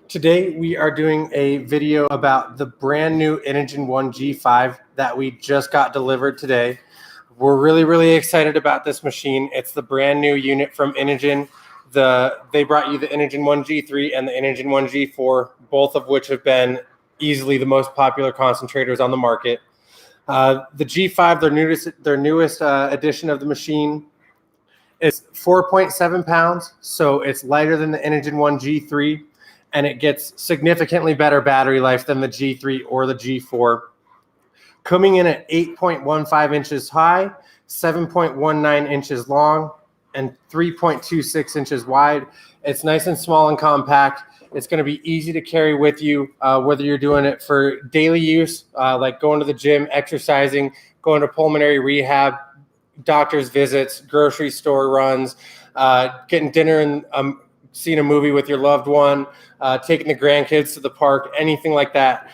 Today we are doing a video about the brand new Inogen One G5 that we just got delivered today. We're really excited about this machine. It's the brand new unit from Inogen. They brought you the Inogen One G3 and the Inogen One G4, both of which have been easily the most popular concentrators on the market. The G5, their newest edition of the machine, is 4.7 pounds, so it's lighter than the Inogen One G3, and it gets significantly better battery life than the G3 or the G4. Coming in at 8.15 inches high, 7.19 inches long, and 3.26 inches wide. It's nice and small and compact. It's going to be easy to carry with you, whether you're doing it for daily use, like going to the gym, exercising, going to pulmonary rehab, doctor's visits, grocery store runs, getting dinner and seeing a movie with your loved one, taking the grandkids to the park, anything like that.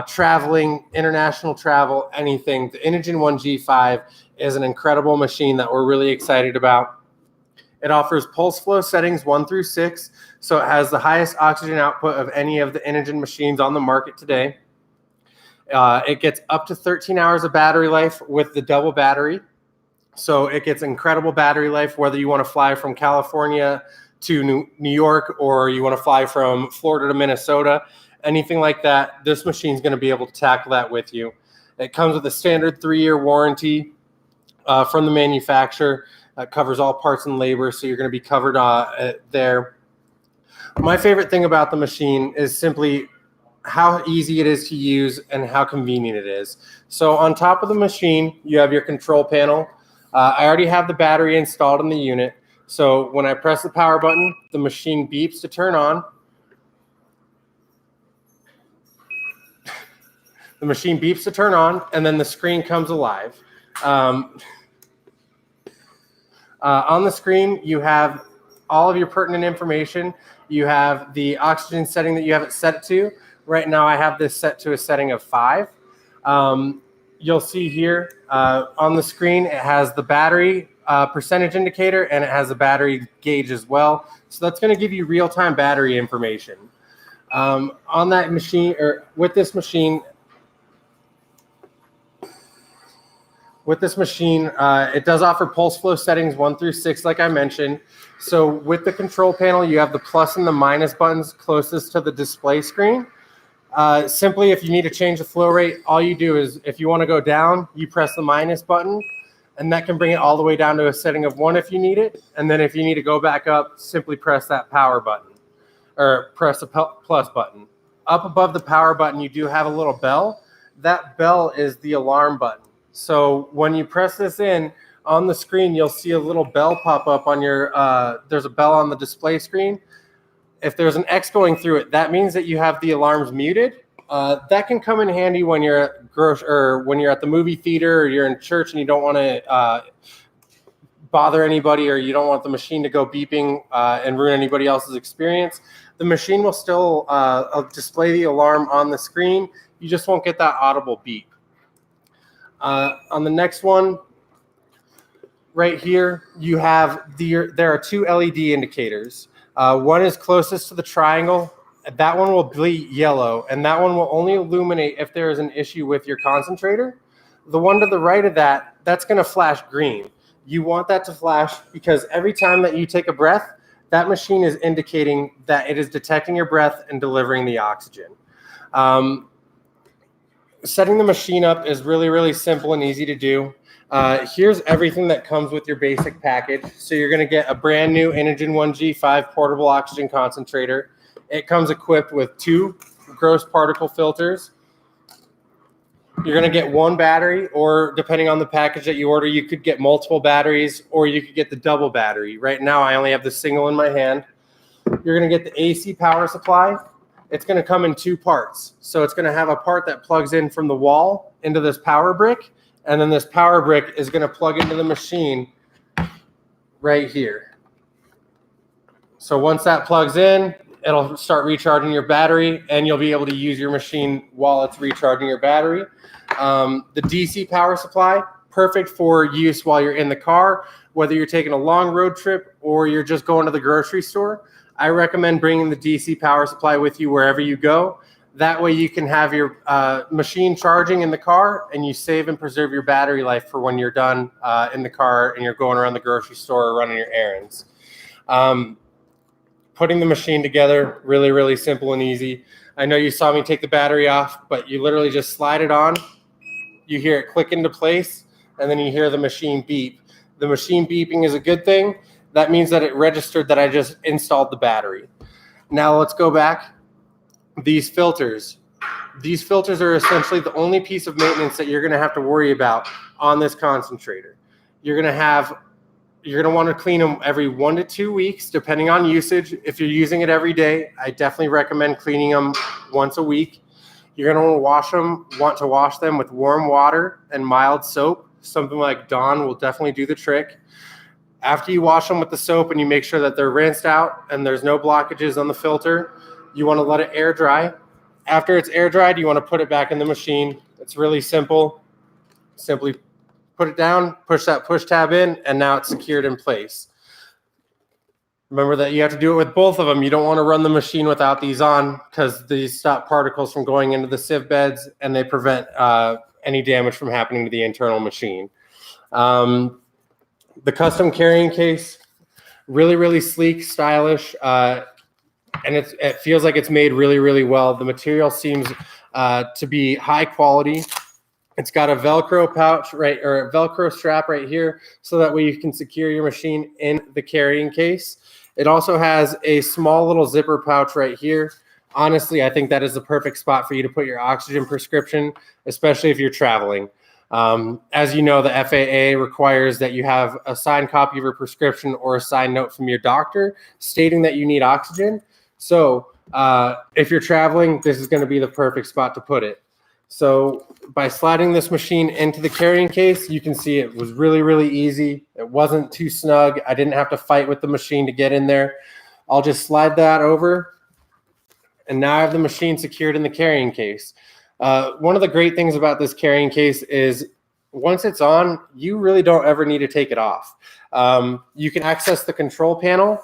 Traveling, international travel, anything. The Inogen One G5 is an incredible machine that we're really excited about. It offers pulse flow settings 1 through 6, so it has the highest oxygen output of any of the Inogen machines on the market today. It gets up to 13 hours of battery life with the double battery. So it gets incredible battery life, whether you want to fly from California to New York or you want to fly from Florida to Minnesota, anything like that. This machine is going to be able to tackle that with you. It comes with a standard 3-year warranty from the manufacturer. Covers all parts and labor, so you're going to be covered there. My favorite thing about the machine is simply how easy it is to use and how convenient it is. So on top of the machine, you have your control panel. I already have the battery installed in the unit. So when I press the power button, the machine beeps to turn on. The machine beeps to turn on, and then the screen comes alive. On the screen, you have all of your pertinent information. You have the oxygen setting that you have it set to. Right now, I have this set to a setting of 5. You'll see here on the screen, it has the battery percentage indicator, and it has a battery gauge as well. So that's going to give you real-time battery information. On that machine, or with this machine, it does offer pulse flow settings 1 through 6, like I mentioned. So with the control panel, you have the plus and the minus buttons closest to the display screen. Simply, if you need to change the flow rate, all you do is, if you want to go down, you press the minus button, and that can bring it all the way down to a setting of 1 if you need it. And then if you need to go back up, simply press that power button, or press the plus button. Up above the power button, you do have a little bell. That bell is the alarm button. So when you press this in, on the screen, you'll see a little bell pop up on your, there's a bell on the display screen. If there's an X going through it, that means that you have the alarms muted. That can come in handy when you're at when you're at the movie theater, or you're in church and you don't want to bother anybody, or you don't want the machine to go beeping and ruin anybody else's experience. The machine will still display the alarm on the screen. You just won't get that audible beep. On the next one, right here, you have there are 2 LED indicators. One is closest to the triangle. That one will bleed yellow, and that one will only illuminate if there is an issue with your concentrator. The one to the right of that, that's going to flash green. You want that to flash because every time that you take a breath, that machine is indicating that it is detecting your breath and delivering the oxygen. Setting the machine up is really simple and easy to do. Here's everything that comes with your basic package. So you're going to get a brand new Inogen One G5 portable oxygen concentrator. It comes equipped with 2 gross particle filters. You're going to get 1 battery, or depending on the package that you order, you could get multiple batteries, or you could get the double battery. Right now, I only have the single in my hand. You're going to get the AC power supply. It's going to come in 2 parts. So it's going to have a part that plugs in from the wall into this power brick, and then this power brick is going to plug into the machine right here. So once that plugs in, it'll start recharging your battery, and you'll be able to use your machine while it's recharging your battery. The DC power supply, perfect for use while you're in the car, whether you're taking a long road trip or you're just going to the grocery store. I recommend bringing the DC power supply with you wherever you go. That way you can have your machine charging in the car, and you save and preserve your battery life for when you're done in the car and you're going around the grocery store or running your errands. Putting the machine together, really, really simple and easy. I know you saw me take the battery off, but you literally just slide it on. You hear it click into place, and then you hear the machine beep. The machine beeping is a good thing. That means that it registered that I just installed the battery. Now let's go back. These filters. These filters are essentially the only piece of maintenance that you're going to have to worry about on this concentrator. You're going to want to clean them every 1 to 2 weeks, depending on usage. If you're using it every day, I definitely recommend cleaning them once a week. You're going to want to wash them with warm water and mild soap. Something like Dawn will definitely do the trick. After you wash them with the soap and you make sure that they're rinsed out and there's no blockages on the filter, you want to let it air dry. After it's air dried, you want to put it back in the machine. It's really simple. Simply put it down, push that push tab in, and now it's secured in place. Remember that you have to do it with both of them. You don't want to run the machine without these on, because these stop particles from going into the sieve beds, and they prevent any damage from happening to the internal machine. The custom carrying case, really, really sleek, stylish, and it feels like it's made really, really well. The material seems to be high quality. It's got a Velcro pouch, right, or a Velcro strap right here, so that way you can secure your machine in the carrying case. It also has a small little zipper pouch right here. Honestly, I think that is the perfect spot for you to put your oxygen prescription, especially if you're traveling. As you know, the FAA requires that you have a signed copy of your prescription or a signed note from your doctor stating that you need oxygen. So if you're traveling, this is going to be the perfect spot to put it. So by sliding this machine into the carrying case, you can see it was really, really easy. It wasn't too snug. I didn't have to fight with the machine to get in there. I'll just slide that over, and now I have the machine secured in the carrying case. One of the great things about this carrying case is once it's on, you really don't ever need to take it off. You can access the control panel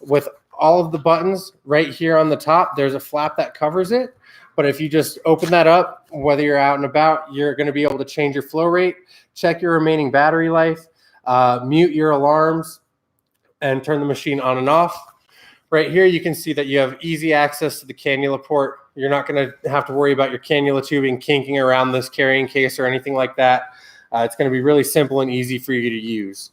with all of the buttons right here on the top. There's a flap that covers it. But if you just open that up, whether you're out and about, you're going to be able to change your flow rate, check your remaining battery life, mute your alarms, and turn the machine on and off. Right here, you can see that you have easy access to the cannula port. You're not going to have to worry about your cannula tubing kinking around this carrying case or anything like that. It's going to be really simple and easy for you to use.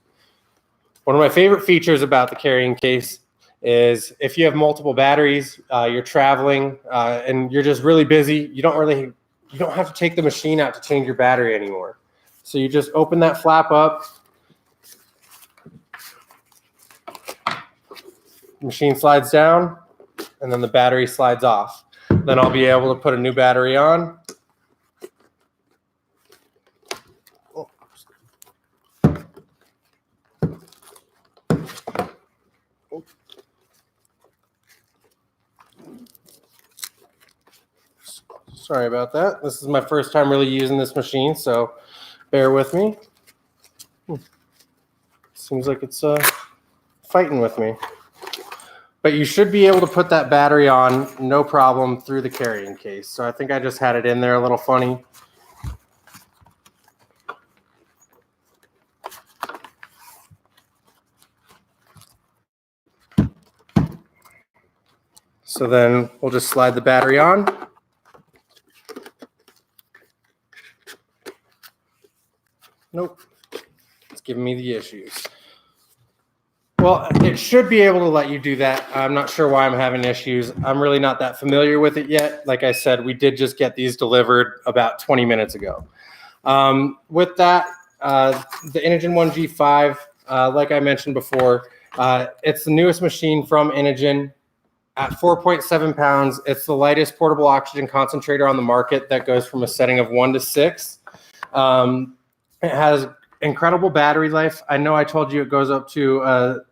One of my favorite features about the carrying case is if you have multiple batteries, you're traveling, and you're just really busy, you don't have to take the machine out to change your battery anymore. So you just open that flap up. The machine slides down, and then the battery slides off. Then I'll be able to put a new battery on. Sorry about that. This is my first time really using this machine, so bear with me. Seems like it's fighting with me. But you should be able to put that battery on, no problem, through the carrying case. So I think I just had it in there a little funny. So then we'll just slide the battery on. Nope, it's giving me the issues. Well, it should be able to let you do that. I'm not sure why I'm having issues. I'm really not that familiar with it yet. Like I said, we did just get these delivered about 20 minutes ago. With that, the Inogen 1 G5, like I mentioned before, it's the newest machine from Inogen. At 4.7 pounds, it's the lightest portable oxygen concentrator on the market that goes from a setting of 1 to 6. It has incredible battery life. I know I told you it goes up to,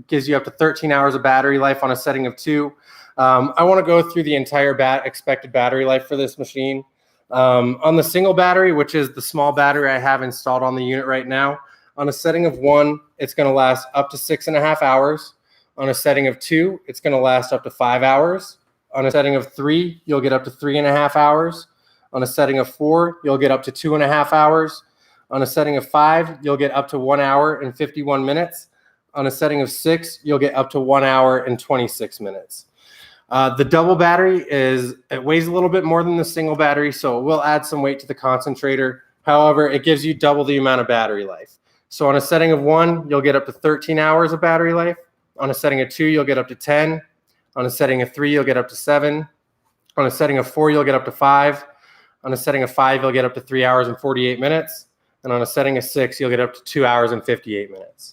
gives you up to 13 hours of battery life on a setting of 2. I want to go through the entire expected battery life for this machine. On the single battery, which is the small battery I have installed on the unit right now, on a setting of 1, it's going to last up to 6.5 hours. On a setting of 2, it's going to last up to 5 hours. On a setting of 3, you'll get up to 3.5 hours. On a setting of 4, you'll get up to 2.5 hours. On a setting of 5, you'll get up to 1 hour and 51 minutes. On a setting of 6, you'll get up to 1 hour and 26 minutes. The double battery it weighs a little bit more than the single battery, so it will add some weight to the concentrator. However, it gives you double the amount of battery life. So on a setting of 1, you'll get up to 13 hours of battery life. On a setting of 2, you'll get up to 10. On a setting of 3, you'll get up to 7. On a setting of 4, you'll get up to 5. On a setting of 5, you'll get up to 3 hours and 48 minutes. And on a setting of 6, you'll get up to 2 hours and 58 minutes.